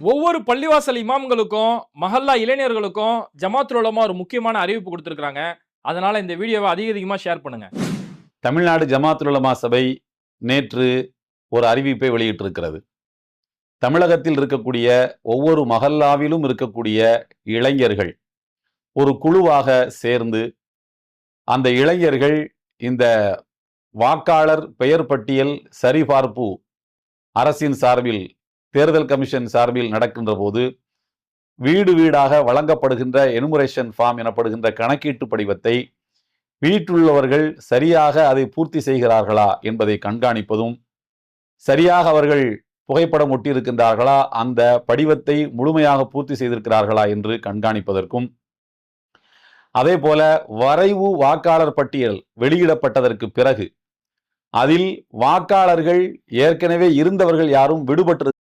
ஒவ்வொரு பள்ளிவாசல் இமாம்களுக்கும், மஹல்லா இளைஞர்களுக்கும் ஜமாத்துல் உலமா ஒரு முக்கியமான அறிவிப்பு கொடுத்திருக்காங்க. அதனால இந்த வீடியோவை அதிகமா ஷேர் பண்ணுங்க. தமிழ்நாடு ஜமாத்துல் உலமா சபை நேற்று ஒரு அறிவிப்பை வெளியிட்டிருக்கிறது. தமிழகத்தில் இருக்கக்கூடிய ஒவ்வொரு மஹல்லாவிலும் இருக்கக்கூடிய இளைஞர்கள் ஒரு குழுவாக சேர்ந்து அந்த இளைஞர்கள் இந்த வாக்காளர் பெயர் பட்டியல் சரிபார்ப்பு அரசின் சார்பில் தேர்தல் கமிஷன் சார்பில் நடக்கின்ற போது வீடு வீடாக வழங்கப்படுகின்ற எனுமரேஷன் ஃபார்ம் எனப்படுகின்ற கணக்கீட்டு படிவத்தை வீட்டுள்ளவர்கள் சரியாக அதை பூர்த்தி செய்கிறார்களா என்பதை கண்காணிப்பதும், சரியாக அவர்கள் புகைப்படம் ஒட்டியிருக்கின்றார்களா, அந்த படிவத்தை முழுமையாக பூர்த்தி செய்திருக்கிறார்களா என்று கண்காணிப்பதற்கும், அதே போல வரைவு வாக்காளர் பட்டியல் வெளியிடப்பட்டதற்கு பிறகு அதில் வாக்காளர்கள் ஏற்கனவே இருந்தவர்கள் யாரும் விடுபட்டு